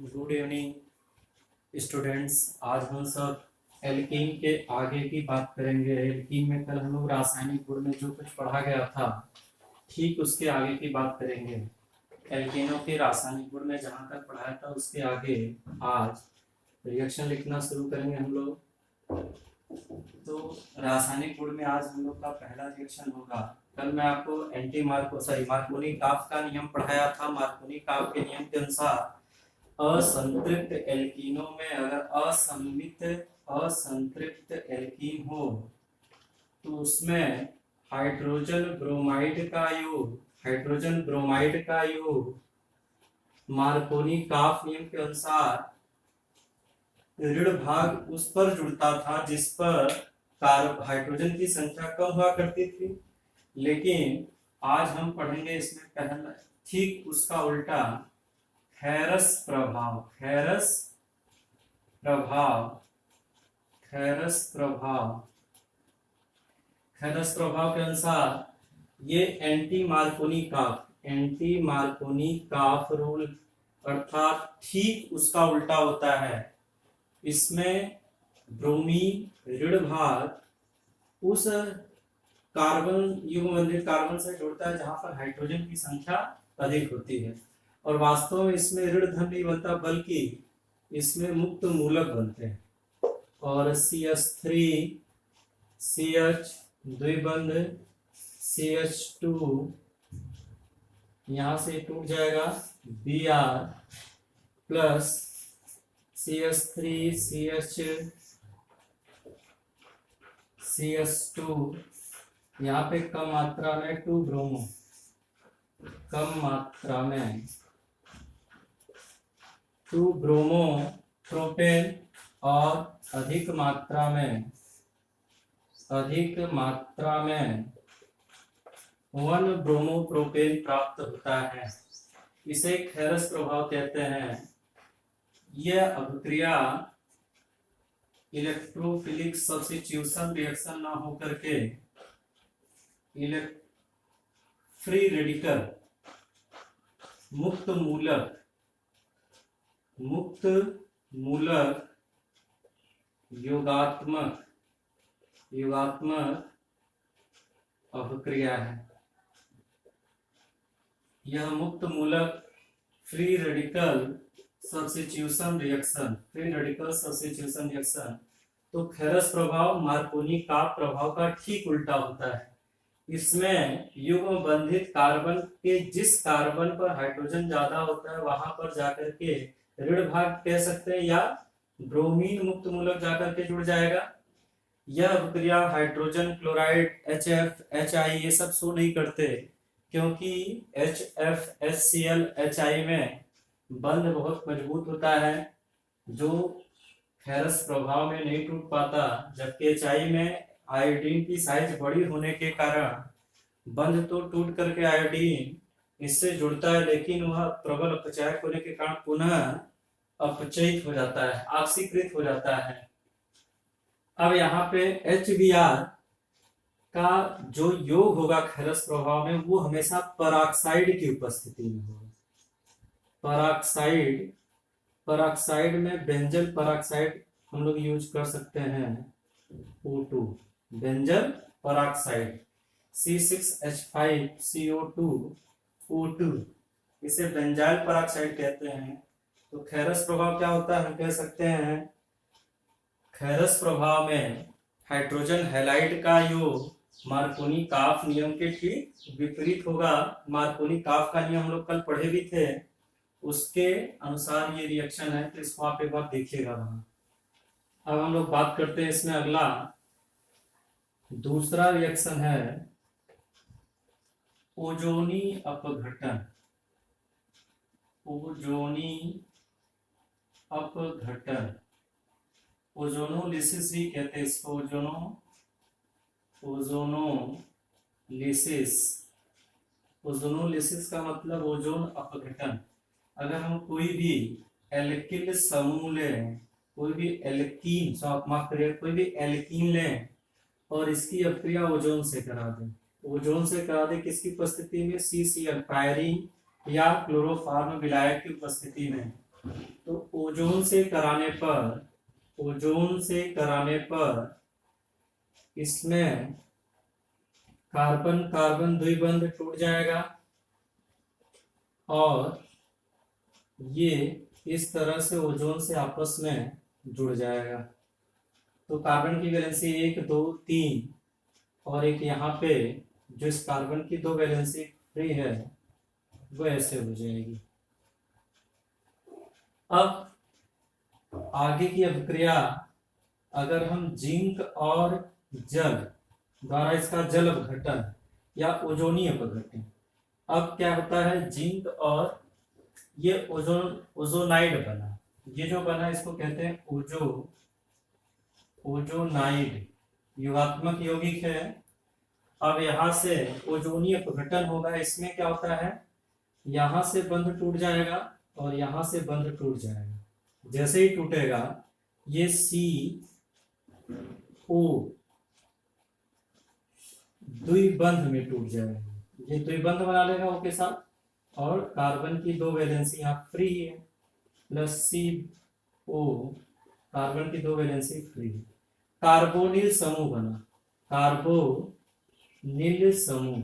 Good evening students. आज हम सब एल्कीन के आगे की बात करेंगे। एल्कीन में कल हम लोग रासायनिक गुण में जो कुछ पढ़ा गया था ठीक उसके आगे की बात करेंगे। एल्कीनों के रासायनिक गुण में जहाँ तक पढ़ाया था उसके आगे आज रिएक्शन लिखना शुरू करेंगे हम लोग। तो रासायनिक गुण में आज हम लोग का पहला रिएक्शन होगा। कल मैं आपको मार्कोनी काफ का नियम पढ़ाया था। मार्कोनी काफ के नियम के अनुसार असंतृप्त एल्कीनों में अगर असंतृप्त एल्कीन हो तो उसमें हाइड्रोजन ब्रोमाइड का योग मार्कोनी काफ नियम के अनुसार ऋण भाग उस पर जुड़ता था जिस पर हाइड्रोजन की संख्या कम हुआ करती थी। लेकिन आज हम पढ़ेंगे इसमें पहला ठीक उसका उल्टा हैरस प्रभाव के अनुसार ये एंटी मार्कोनी काफ रूल अर्थात ठीक उसका उल्टा होता है। इसमें ब्रोमीन ऋण भाग उस कार्बन युग्मबंधित कार्बन से जुड़ता है जहां पर हाइड्रोजन की संख्या अधिक होती है, और वास्तव में इसमें ऋण धन नहीं बनता बल्कि इसमें मुक्त मूलक बनते हैं। और CH3 CH द्विबंध CH2 यहां से टूट जाएगा Br प्लस CH3 CH2 यहाँ पे कम मात्रा में 2 ब्रोमो कम मात्रा में 2 ब्रोमो प्रोपेन और अधिक मात्रा में 1 ब्रोमो प्रोपेन प्राप्त होता है। इसे खेरस प्रभाव कहते हैं। यह अभिक्रिया इलेक्ट्रोफिलिक सब्स्टिट्यूशन रिएक्शन ना होकर के फ्री रेडिकल मुक्त मूलक योगात्मक अभिक्रिया है। यह मुक्त मूलक फ्री रेडिकल सब्स्टिट्यूशन रिएक्शन तो खेरस प्रभाव मार्कोनी का प्रभाव का ठीक उल्टा होता है। इसमें युग्म बंधित कार्बन के जिस कार्बन पर हाइड्रोजन ज्यादा होता है वहां पर जाकर के ऋण भाग कह सकते हैं या ब्रोमीन मुक्त मूलक जाकर के जुड़ जाएगा। यह अभिक्रिया हाइड्रोजन क्लोराइड HF HI ये सब शो नहीं करते क्योंकि HFHCl HI में बंध बहुत मजबूत होता है जो खेरस प्रभाव में नहीं टूट पाता, जबकि HI में आयोडीन की साइज बड़ी होने के कारण बंध तो टूट करके आयोडीन इससे जुड़ता है लेकिन वह प्रबल अपचयक होने के कारण पुनः अपचयित हो जाता है, ऑक्सीकृत हो जाता है। अब यहाँ पे HBr का जो योग होगा खेरस प्रभाव में वो हमेशा पराक्साइड की उपस्थिति में होगा। पराक्साइड में बेंजल पराक्साइड हम लोग यूज कर सकते हैं O2 benzyl peroxide C6H5CO2 O2 इसे बेंजाइल पराक्साइड कहते हैं। तो खेरस प्रभाव क्या होता है हम कह सकते हैं खेरस प्रभाव में हाइड्रोजन हैलाइड का योग मार्कोनी काफ नियम के ठीक विपरीत होगा। मार्कोनी काफ का नियम हम लोग कल पढ़े भी थे, उसके अनुसार ये रिएक्शन है, तो इसको आप एक बार देखिएगा वहां। अब हम लोग बात करते हैं इसमें अगला दूसरा रिएक्शन है ओजोनी अपघटन। ओजोनोलिसिस भी कहते हैं इसको। ओजोनोलिसिस का मतलब ओजोन अपघटन। अगर हम कोई भी एल्किल समूह लें, कोई भी एल्कीन लें और इसकी अभिक्रिया ओजोन से करा दें किसकी उपस्थिति में? CCl पायरीन या क्लोरोफॉर्म विलायक की उपस्थिति में, तो ओजोन से कराने पर इसमें कार्बन कार्बन द्विबंध टूट जाएगा और ये इस तरह से ओजोन से आपस में जुड़ जाएगा। तो कार्बन की वैलेंसी 1 2 3 और एक यहाँ पे जो इस कार्बन की 2 वैलेंसी फ्री है वो ऐसे हो जाएगी। अब आगे की अभिक्रिया, अगर हम जिंक और जल द्वारा इसका जल अपघटन या ओजोनीय अपघटन, अब क्या होता है, जिंक और ये ओजोनाइड बना, ये जो बना इसको कहते हैं ओजोनाइड, युगात्मक यौगिक है। अब यहां से ओजोनीय अपघटन होगा, इसमें क्या होता है, यहां से बंध टूट जाएगा और यहां से बंध टूट जाएगा। जैसे ही टूटेगा ये CO द्विबंध में टूट जाएगा, ये द्विबंध बना लेगा O के साथ और कार्बन की 2 वैलेंसी यहाँ फ्री है, प्लस CO, कार्बन की 2 वैलेंसी फ्री। कार्बोनिल समूह बना, कार्बोनिल समूह।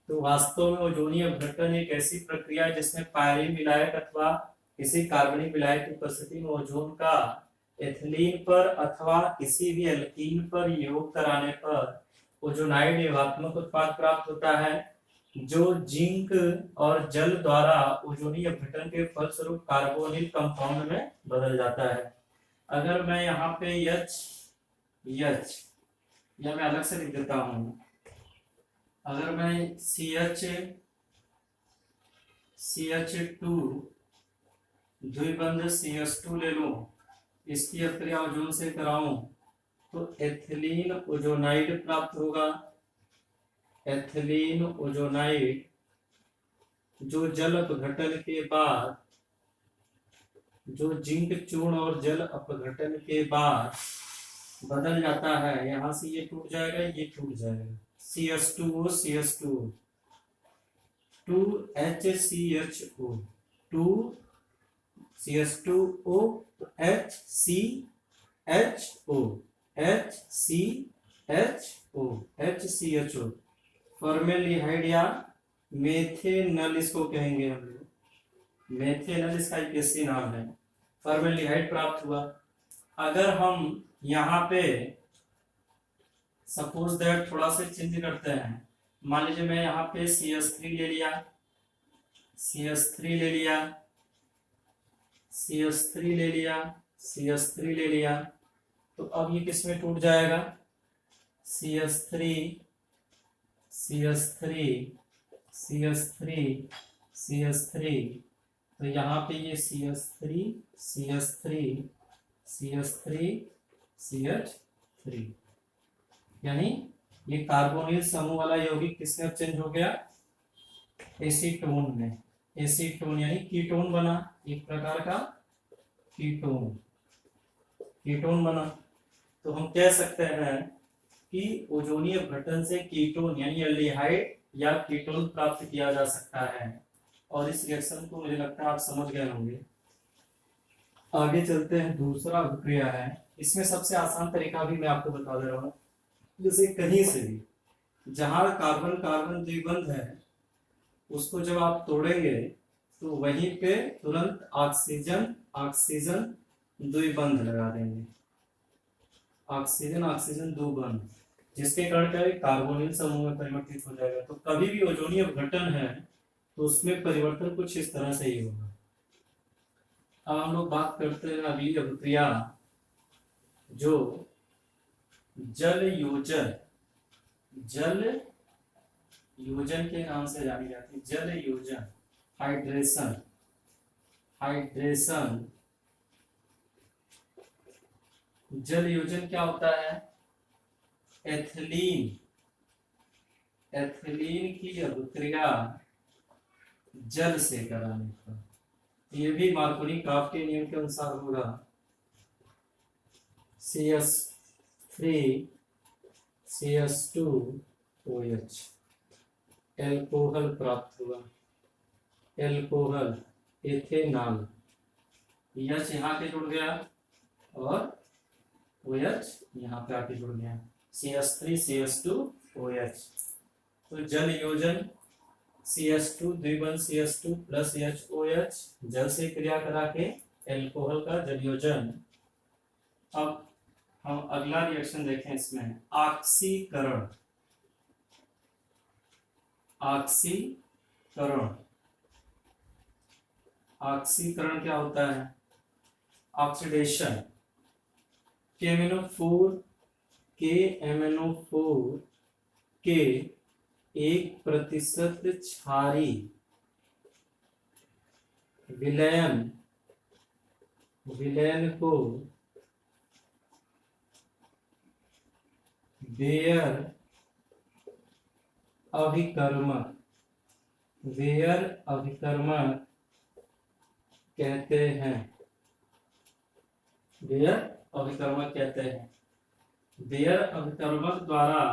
तो वास्तव में ओजोनीय अपघटन एक ऐसी प्रक्रिया है जिसमें पायरीन विलायक अथवा किसी कार्बनिक विलायक की उपस्थिति में ओजोन का एथिलीन पर अथवा किसी भी एल्कीन पर योग कराने पर ओजोनाइड योगात्मक उत्पाद प्राप्त होता है, जो जिंक और जल द्वारा ओजोनीय अपघटन के फलस्वरूप कार्बोनिल कंपाउंड में बदल जाता है। अगर मैं यहाँ पे H या मैं अलग से लिख देता हूं, अगर मैं CH2 द्विबंध CH2 ले लूं, इसकी अभिक्रिया ओजोन से कराऊं तो एथिलीन ओजोनाइड प्राप्त होगा। एथिलीन ओजोनाइड जो जल अपघटन के बाद, जो जिंक चूर्ण और जल अपघटन के बाद बदल जाता है, यहां से ये टूट जाएगा, ये टूट जाएगा, CH2O 2HCHO 2CH2O HCHO formaldehyde या मेथेनल इसको कहेंगे हम लोग, मेथेनल इसका एक ऐसी नाम है, फॉर्मेल्डिहाइड प्राप्त हुआ। अगर हम यहाँ पे सपोज दैट थोड़ा सा चेंज करते हैं, मान लीजिए मैं यहाँ पे CH3 ले लिया, CH3 ले लिया, CH3 ले लिया, CH3 ले लिया, तो अब ये किस में टूट जाएगा, CH3 CH3 CH3 CH3, तो यहाँ पे ये CH3 CH3 CH3 CH3, यानी ये कार्बोनिल समूह वाला यौगिक किसमें अब चेंज हो गया, एसीटोन में। एसीटोन यानी कीटोन बना, एक प्रकार का कीटोन बना। तो हम कह सकते हैं कि ओजोनीय अपघटन से कीटोन यानी एल्डिहाइड या कीटोन प्राप्त किया जा सकता है। और इस रिएक्शन को मुझे लगता है आप समझ गए होंगे। आगे चलते हैं, दूसरा अभिक्रिया है, इसमें सबसे आसान तरीका भी मैं आपको बता दे रहा हूँ। जैसे कहीं से भी जहां कार्बन कार्बन द्विबंध है उसको जब आप तोड़ेंगे तो वहीं पे तुरंत ऑक्सीजन ऑक्सीजन द्विबंध लगा देंगे, ऑक्सीजन ऑक्सीजन द्विबंध, जिसके कारण क्या कार्बोनिल समूह में परिवर्तित हो जाएगा। तो कभी भी ओजोनीय अपघटन है तो उसमें परिवर्तन कुछ इस तरह से ही होगा। अब हम लोग बात करते हैं अभी अभिक्रिया जो जल योजन के नाम से जानी जाती है, जल योजन, हाइड्रेशन। जल योजन क्या होता है, एथिलीन की अभिक्रिया जल से कराने पर, ये भी मार्कोनी-काफ के नियम के अनुसार होगा। CH3 CH2OH एल्कोहल प्राप्त हुआ, एल्कोहल एथेनॉल। एच यहाँ पे जुड़ गया और OH यहाँ पे आके जुड़ गया, CH3CH2OH। तो जल योजन CH2 द्विबंध CH2 प्लस HOH, जल से क्रिया करा के एल्कोहल का जल योजन। अब हम अगला रिएक्शन देखें, इसमें ऑक्सीकरण। ऑक्सीकरण, ऑक्सीकरण क्या होता है? ऑक्सीडेशन। KMnO4 के 1% क्षारी विलयन को बेयर अभिकर्मक कहते हैं। बेयर अभिकर्मक कहते हैं। बेयर अभिकर्मक द्वारा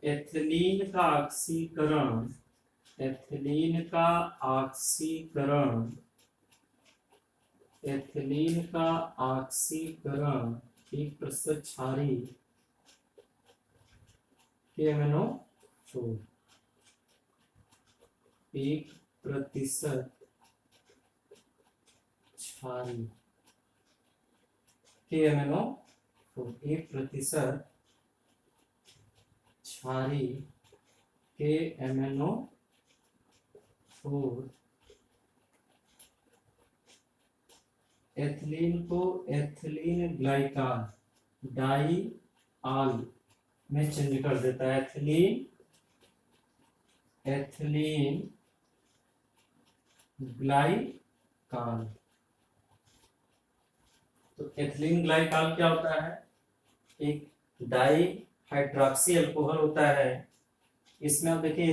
एथिलीन का ऑक्सीकरण 1% क्षारी KMnO4, 1% क्षारी KMnO4, 1% क्षारी KMnO4 एथिलीन को एथिलीन ग्लाइकॉल डाइऑल में चेंज कर देता है। Ethylene glycol. तो एथिलीन ग्लाइकॉल क्या होता है? एक डाई हाइड्रोक्सी अल्कोहल होता है। इसमें आप देखिए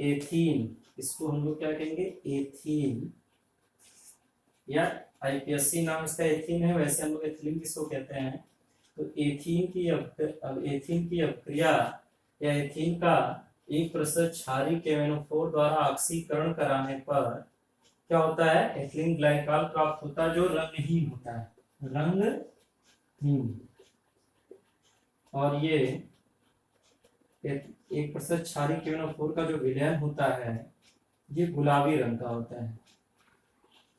एथीन, इसको हम लोग क्या कहेंगे? एथीन, या IPSC नाम इसका एथीन है, वैसे हम लोग एथिलीन किसको कहते हैं? तो एथीन की अपक्रिया या एथीन का 1% क्षारी KMnO4 द्वारा ऑक्सीकरण कराने पर क्या होता है? एथिलीन ग्लाइकॉल प्राप्त होता है, जो रंगहीन होता है, रंगहीन। और ये 1% क्षारी KMnO4 का जो विलयन होता है, ये गुलाबी रंग का होता है,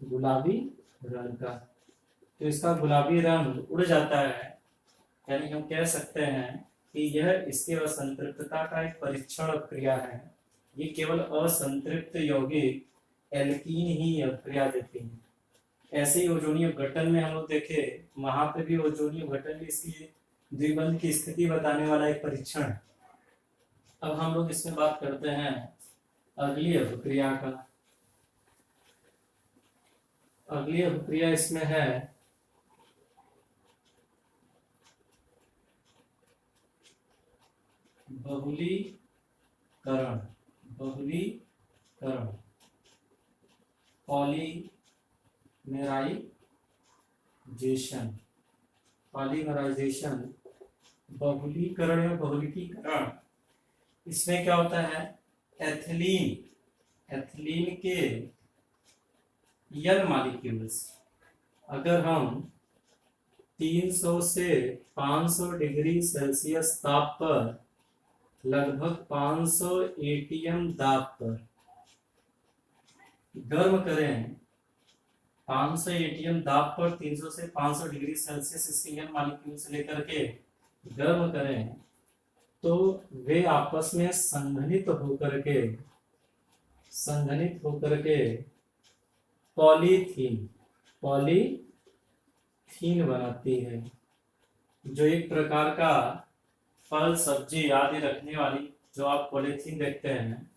गुलाबी रंग का। तो इसका गुलाबी रंग उड़ जाता है, यानी हम कह सकते हैं कि यह इसके असंतृप्तता का एक परीक्षण क्रिया है। ये केवल असंतृप्त यौगिक एल्कीन ही अभिक्रिया देती है। ऐसे ही ओजोनीय अपघटन में हम लोग देखे, वहां पे भी ओजोनीय अपघटन भी इसकी द्विबंध की स्थिति बताने वाला एक परीक्षण है। अब हम लोग इसमें बात करते हैं अगली अभिक्रिया का। अगली अभिक्रिया इसमें है बहुलीकरण। पॉलीमराइजेशन, बहुलीकरण या बहुलिकीकरण। इसमें क्या होता है? एथिलीन के N मॉलिक्यूल्स अगर हम 300 से 500 डिग्री सेल्सियस ताप पर लगभग 500 ATM दाब पर गर्म करें, 500 ATM दाब पर 300 से 500 डिग्री सेल्सियस इसके N मॉलिक्यूल्स लेकर के गर्म करें, तो वे आपस में संघनित होकर के पॉलीथीन बनाती है, जो एक प्रकार का फल सब्जी आदि रखने वाली जो आप पॉलीथीन देखते हैं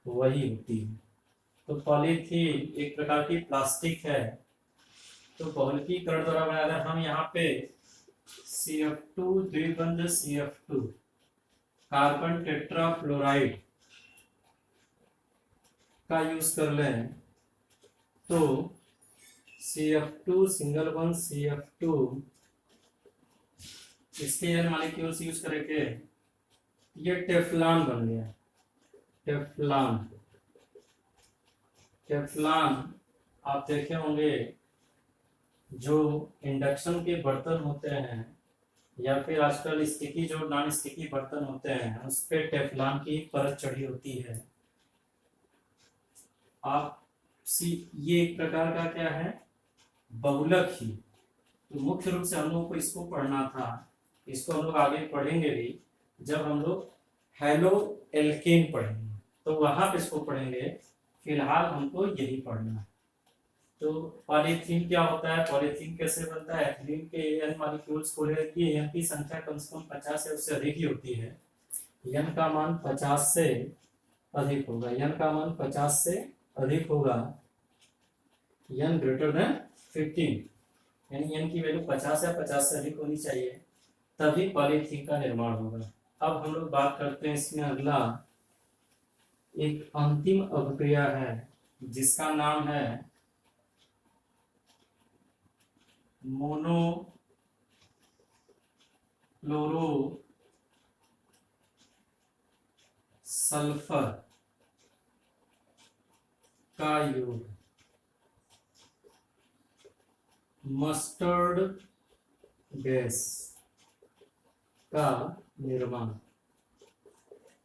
वही होती है। तो पॉलीथीन एक प्रकार की प्लास्टिक है। तो बहुलकीकरण द्वारा बनाया, अगर हम यहाँ पे CF2 द्विबंध CF2 कार्बन टेट्राफ्लोराइड का यूज कर लें, तो CF2 सिंगल बॉन्ड CF2 इसके N मॉलिक्यूल्स यूज करके ये टेफ्लॉन बन गया, टेफ्लॉन। टेफ्लॉन आप देखे होंगे, जो इंडक्शन के बर्तन होते हैं या फिर आजकल स्टिकी जो नॉन स्टिकी बर्तन होते हैं उस पे टेफ्लॉन की परत चढ़ी होती है। आप ये एक प्रकार का क्या है, बहुलक ही। तो मुख्य रूप से हम लोग को इसको पढ़ना था, इसको हम लोग आगे पढ़ेंगे भी जब हम लोग हेलो एल्केन पढ़ेंगे, तो वहां पे इसको पढ़ेंगे। फिलहाल हमको यही पढ़ना है। तो पॉलीथीन क्या होता है, पॉलीथीन कैसे बनता है, एथिलीन के एन मॉलिक्यूल्स को लेकर एन की संख्या कम से कम 50 या उससे अधिक ही होती है। एन का मान 50 से अधिक होगा, एन का मान 50 से अधिक होगा, एन ग्रेटर देन 15, यानी एन की वैल्यू 50 या 50 से अधिक होनी चाहिए, तभी पॉलीथीन का निर्माण होगा। अब हम लोग बात करते हैं इसमें अगला एक अंतिम अभिक्रिया है जिसका नाम है मोनो क्लोरो सल्फर का योग, मस्टर्ड गैस का निर्माण।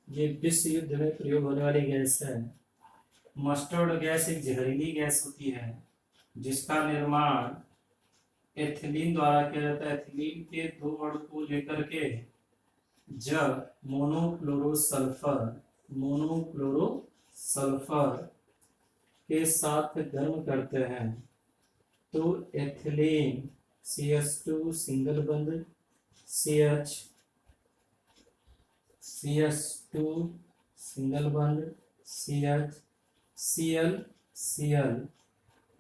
ये विश्व युद्ध में प्रयोग होने वाली गैस है। मस्टर्ड गैस एक जहरीली गैस होती है जिसका निर्माण एथिलीन द्वारा किया जाता है। एथिलीन के दो अणु को लेकर के जब मोनोक्लोरोसल्फर के साथ गर्म करते हैं तो एथिलीन CH2 सिंगल बंद CH2 सिंगल बंद CH Cl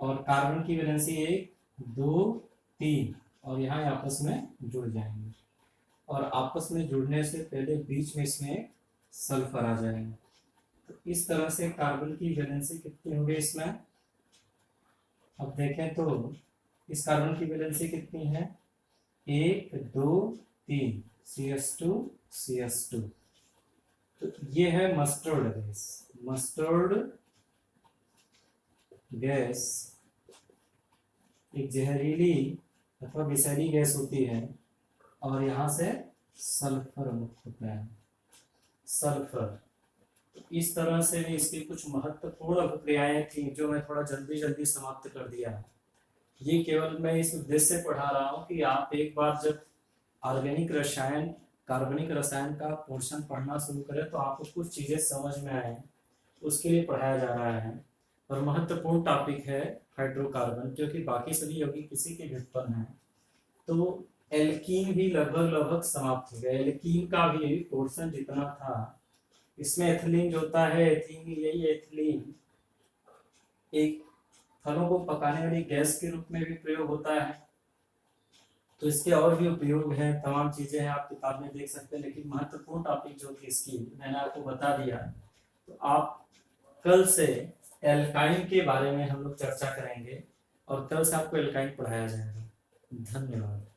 और कार्बन की वैलेंसी 1 2 3 और यहाँ आपस में जुड़ जाएंगे, और आपस में जुड़ने से पहले बीच में इसमें सल्फर आ जाएगा। तो इस तरह से कार्बन की वैलेंसी कितनी होगी इसमें, अब देखें तो इस कार्बन की वैलेंसी कितनी है, 1 2 3 CH2 तो ये है मस्टर्ड गैस। मस्टर्ड गैस एक जहरीली अथवा विषैली गैस होती है और यहाँ से सल्फर मुक्त होता है, सल्फर। इस तरह से भी इसकी कुछ महत्वपूर्ण अभिक्रियाएं थी जो मैं थोड़ा जल्दी समाप्त कर दिया। ये केवल मैं इस उद्देश्य से पढ़ा रहा हूँ कि आप एक बार जब ऑर्गेनिक रसायन, कार्बनिक रसायन का पोर्शन पढ़ना शुरू करें तो आपको कुछ चीजें समझ में आए, उसके लिए पढ़ाया जा रहा है। और महत्वपूर्ण टॉपिक है हाइड्रोकार्बन, क्योंकि बाकी सभी यौगिक किसी के व्युत्पन्न है। तो एल्कीन भी लगभग समाप्त हो गया। एल्कीन का भी पोर्शन जितना था, इसमें एथिलीन जो होता है, यही एथिलीन एक फलों को पकाने वाली गैस के रूप में भी प्रयोग होता है। तो इसके और भी उपयोग हैं, तमाम चीजें हैं, आप किताब में देख सकते हैं, लेकिन महत्वपूर्ण टॉपिक जो थी इसकी मैंने आपको बता दिया। तो आप कल से एल्काइन के बारे में हम लोग चर्चा करेंगे और कल से आपको एल्काइन पढ़ाया जाएगा। धन्यवाद।